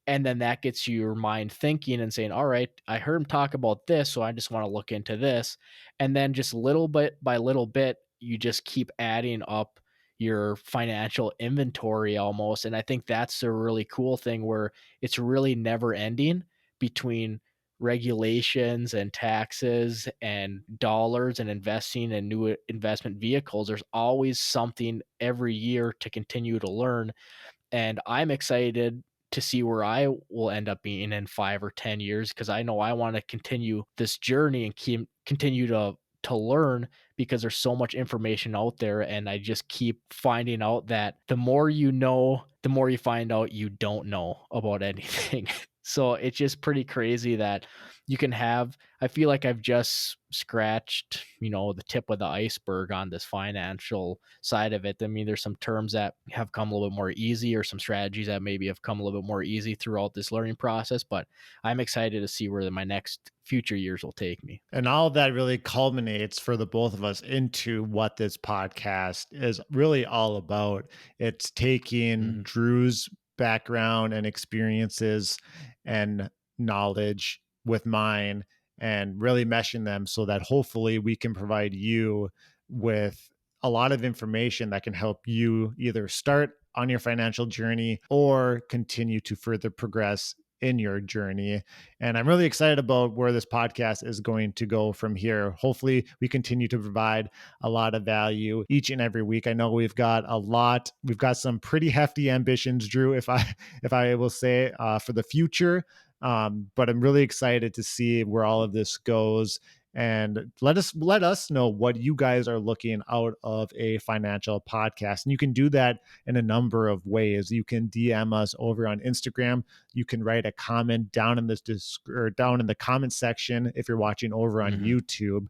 And then that gets your mind thinking and saying, all right, I heard him talk about this. So I just want to look into this. And then just little bit by little bit, you just keep adding up your financial inventory almost. And I think that's a really cool thing where it's really never ending between regulations and taxes and dollars and investing in new investment vehicles. There's always something every year to continue to learn. And I'm excited to see where I will end up being in 5 or 10 years because I know I want to continue this journey and continue to learn because there's so much information out there and I just keep finding out that the more you know, the more you find out you don't know about anything. So it's just pretty crazy that you can have I feel like I've just scratched, the tip of the iceberg on this financial side of it. I mean, there's some terms that have come a little bit more easy or some strategies that maybe have come a little bit more easy throughout this learning process, but I'm excited to see where my next future years will take me. And all of that really culminates for the both of us into what this podcast is really all about. It's taking Mhm. Drew's background and experiences and knowledge with mine and really meshing them so that hopefully we can provide you with a lot of information that can help you either start on your financial journey or continue to further progress in your journey. And I'm really excited about where this podcast is going to go from here. Hopefully, we continue to provide a lot of value each and every week. I know we've got some pretty hefty ambitions, Drew, if I will say, for the future. But I'm really excited to see where all of this goes. And let us know what you guys are looking out of a financial podcast. And you can do that in a number of ways. You can DM us over on Instagram. You can write a comment down in or down in the comment section if you're watching over on Mhm. YouTube.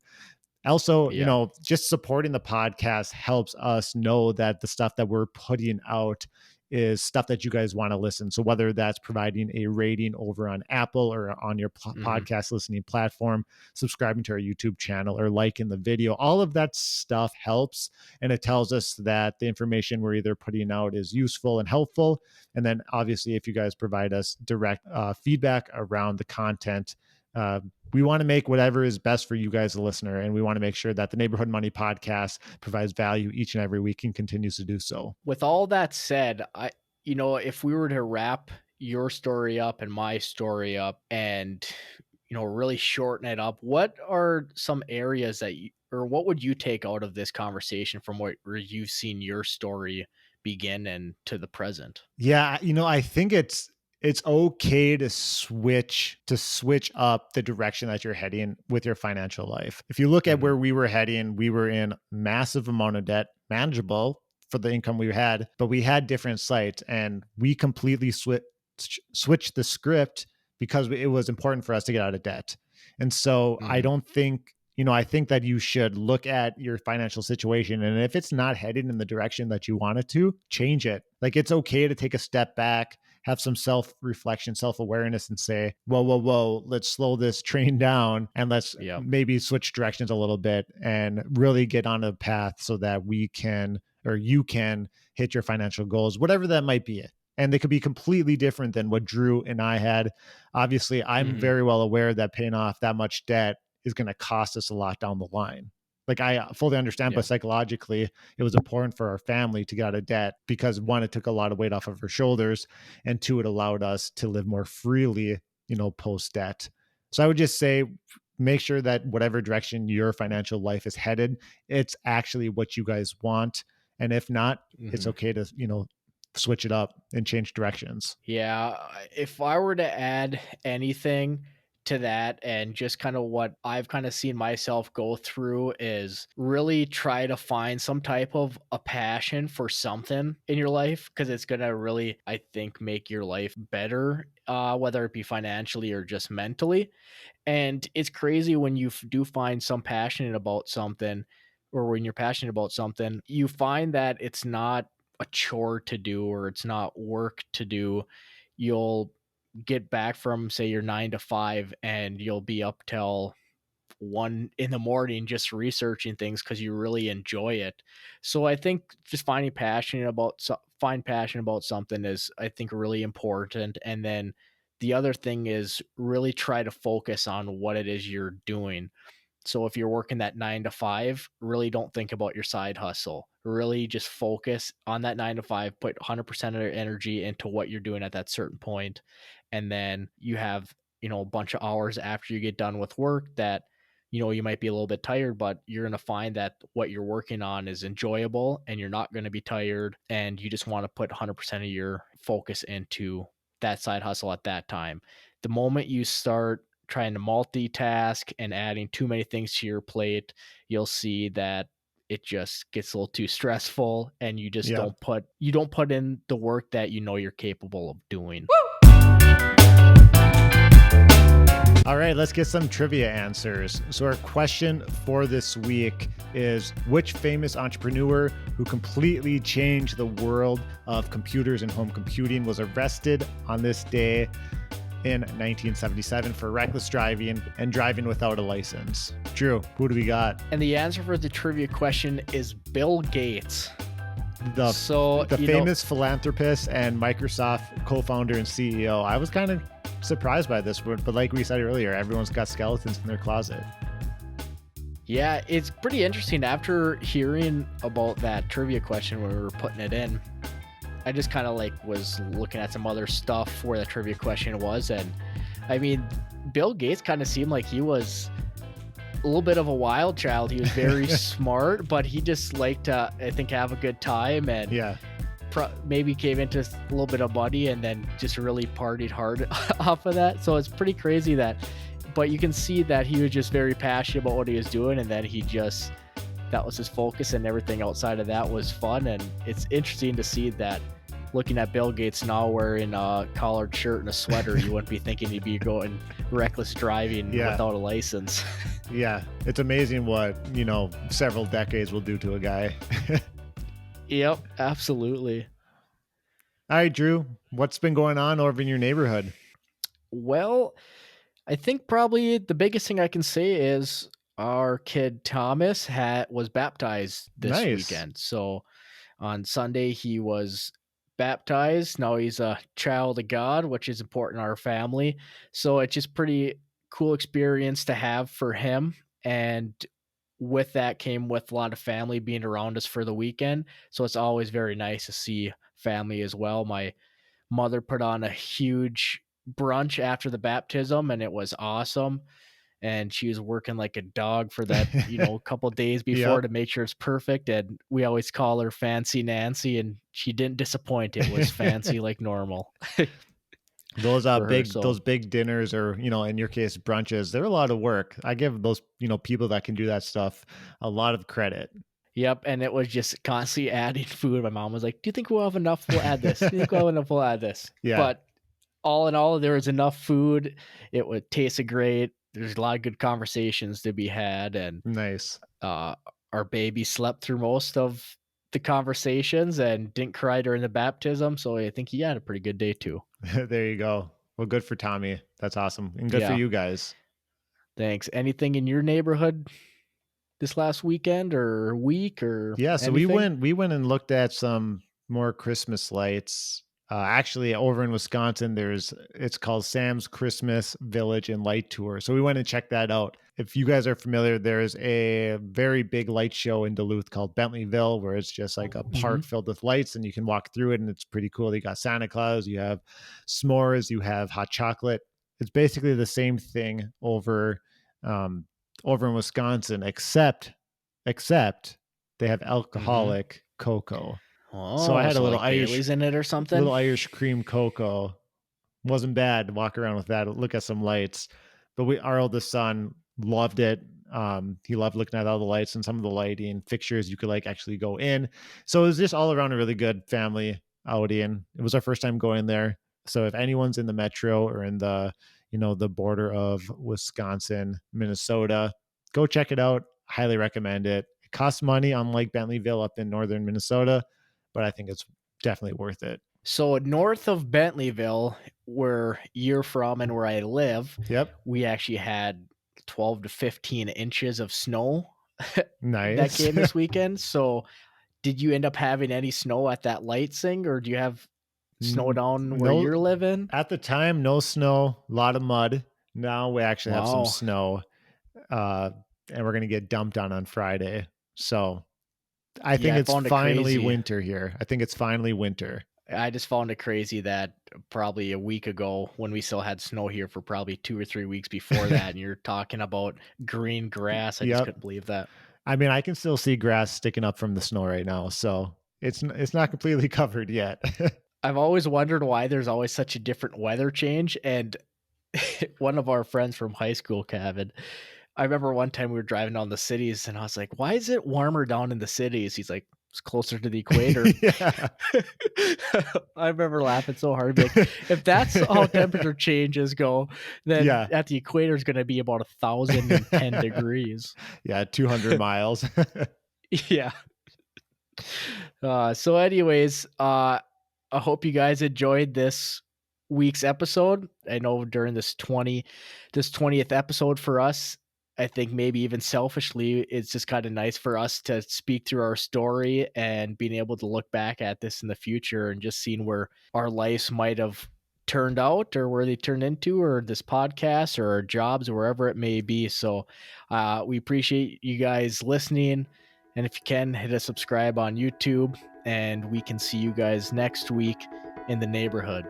Also, Yeah. just supporting the podcast helps us know that the stuff that we're putting out is stuff that you guys want to listen. So whether that's providing a rating over on Apple or on your Mhm. podcast listening platform, subscribing to our YouTube channel or liking the video, all of that stuff helps. And it tells us that the information we're either putting out is useful and helpful. And then obviously, if you guys provide us direct feedback around the content, uh, we want to make whatever is best for you guys, the listener, and we want to make sure that the Neighborhood Money Podcast provides value each and every week and continues to do so. With all that said, if we were to wrap your story up and my story up and, really shorten it up, what are some areas or what would you take out of this conversation from where you've seen your story begin and to the present? Yeah, I think it's okay to switch up the direction that you're heading with your financial life. If you look at Mhm. where we were heading, we were in massive amount of debt, manageable for the income we had, but we had different sites and we completely switched the script because it was important for us to get out of debt. And so I Mhm. don't think I think that you should look at your financial situation. And if it's not headed in the direction that you want it to, change it. Like it's okay to take a step back, have some self reflection, self awareness, and say, whoa, whoa, whoa, let's slow this train down and let's Yep. maybe switch directions a little bit and really get on a path so that we can, or you can, hit your financial goals, whatever that might be. And they could be completely different than what Drew and I had. Obviously, I'm Mhm. very well aware that paying off that much debt is going to cost us a lot down the line. Like, I fully understand, but Yep. psychologically, it was important for our family to get out of debt because one, it took a lot of weight off of our shoulders, and two, it allowed us to live more freely, post debt. So I would just say, make sure that whatever direction your financial life is headed, it's actually what you guys want. And if not, it's Mhm. okay to, switch it up and change directions. Yeah, if I were to add anything to that and just kind of what I've kind of seen myself go through is really try to find some type of a passion for something in your life because it's going to really, I think, make your life better, whether it be financially or just mentally. And it's crazy when you do find some passionate about something, or when you're passionate about something, you find that it's not a chore to do or it's not work to do. You'll get back from, say, your 9 to 5, and you'll be up till 1 in the morning just researching things because you really enjoy it. So I think just find passion about something is, I think, really important. And then the other thing is really try to focus on what it is you're doing. So if you're working that 9 to 5, really don't think about your side hustle. Really just focus on that 9 to 5, put 100% of your energy into what you're doing at that certain point. And then you have, a bunch of hours after you get done with work that, you might be a little bit tired, but you're going to find that what you're working on is enjoyable and you're not going to be tired. And you just want to put 100% of your focus into that side hustle at that time. The moment you start trying to multitask and adding too many things to your plate, you'll see that it just gets a little too stressful and you just Yeah. don't put in the work that you're capable of doing. All right, let's get some trivia answers. So, our question for this week is, which famous entrepreneur who completely changed the world of computers and home computing was arrested on this day in 1977 for reckless driving and driving without a license? Drew, who do we got? And the answer for the trivia question is Bill Gates. The So, the famous philanthropist and Microsoft co-founder and CEO. I was kind of surprised by this, but like we said earlier, everyone's got skeletons in their closet. yeah, it's pretty interesting after hearing about that trivia question when we were putting it in. I just kind of like was looking at some other stuff where the trivia question was, and I mean, Bill Gates kind of seemed like he was a little bit of a wild child. He was very smart, but he just liked to, I think, have a good time and Yeah. maybe came into a little bit of money and then just really partied hard off of that. So it's pretty crazy but you can see that he was just very passionate about what he was doing, and then that was his focus, and everything outside of that was fun. And it's interesting to see that looking at Bill Gates now wearing a collared shirt and a sweater, you wouldn't be thinking he'd be going reckless driving Yeah. without a license. Yeah. It's amazing what, several decades will do to a guy. Yep, absolutely. All right, Drew, what's been going on over in your neighborhood? Well, I think probably the biggest thing I can say is our kid Thomas was baptized this Nice. weekend. So on Sunday he was baptized. Now he's a child of God, which is important in our family. So it's just pretty cool experience to have for him. And with that came with a lot of family being around us for the weekend. So it's always very nice to see family as well. My mother put on a huge brunch after the baptism and it was awesome. And she was working like a dog for that, couple days before Yep. to make sure it's perfect. And we always call her Fancy Nancy, and she didn't disappoint. It was fancy like normal Those for her. big So, those big dinners, or in your case brunches, they're a lot of work. I give those, people that can do that stuff a lot of credit. yep. And it was just constantly adding food. My mom was like, "Do you think we'll have enough? We'll add this. Do you think we'll have enough? We'll add this." Yeah. But all in all, there was enough food. It would tasted great. There's a lot of good conversations to be had, and Nice. uh, our baby slept through most of the conversations and didn't cry during the baptism. So I think he had a pretty good day too. There you go. Well, good for Tommy. That's awesome. And good for Yeah, you guys. thanks. Anything in your neighborhood this last weekend or week or Yeah, so we anything? went and looked at some more Christmas lights. Actually, over in Wisconsin, there's it's called Sam's Christmas Village and Light Tour. So we went and checked that out. If you guys are familiar, there's a very big light show in Duluth called Bentleyville, where it's just like a Mhm. park filled with lights, and you can walk through it, and it's pretty cool. You got Santa Claus, you have s'mores, you have hot chocolate. It's basically the same thing um, over in Wisconsin, except they have Mhm. alcoholic cocoa. So I Oh, had a so little like Irish Bailey's in it or something? little Irish cream cocoa. Wasn't bad to walk around with that, look at some lights. But our oldest son loved it. He loved looking at all the lights and some of the lighting fixtures you could like actually go in. So it was just all around a really good family outing. It was our first time going there. So if anyone's in the metro or in the, the border of Wisconsin, Minnesota, go check it out. Highly recommend it. It costs money, unlike Bentleyville up in northern Minnesota, but I think it's definitely worth it. So north of Bentleyville, where you're from and where I live, Yep. we actually had 12 to 15 inches of snow that Nice. came this weekend. So did you end up having any snow at that light sing, or do you have snow down where No, you're living? at the time, no snow, a lot of mud. Now we actually have some Wow. snow, uh, and we're gonna get dumped on Friday. So I Yeah, think I it's found it finally crazy. winter here. I think it's finally winter. I just found it crazy that probably a week ago, when we still had snow here for probably 2 or 3 weeks before that, and you're talking about green grass. I just Yep. couldn't believe that. I mean, I can still see grass sticking up from the snow right now, so it's not completely covered yet. I've always wondered why there's always such a different weather change, and one of our friends from high school, Cavan, I remember one time we were driving down the cities, and I was like, "Why is it warmer down in the cities?" He's like, "It's closer to the equator." Yeah. I remember laughing so hard, like, if that's how temperature changes go, then Yeah. at the equator is gonna be about 1,010 degrees. Yeah, 200 miles. Yeah. So anyways, I hope you guys enjoyed this week's episode. I know during this 20th episode for us, I think maybe even selfishly, it's just kind of nice for us to speak through our story and being able to look back at this in the future and just seeing where our lives might have turned out or where they turned into or this podcast or our jobs or wherever it may be. So we appreciate you guys listening. And if you can, hit a subscribe on YouTube, and we can see you guys next week in the neighborhood.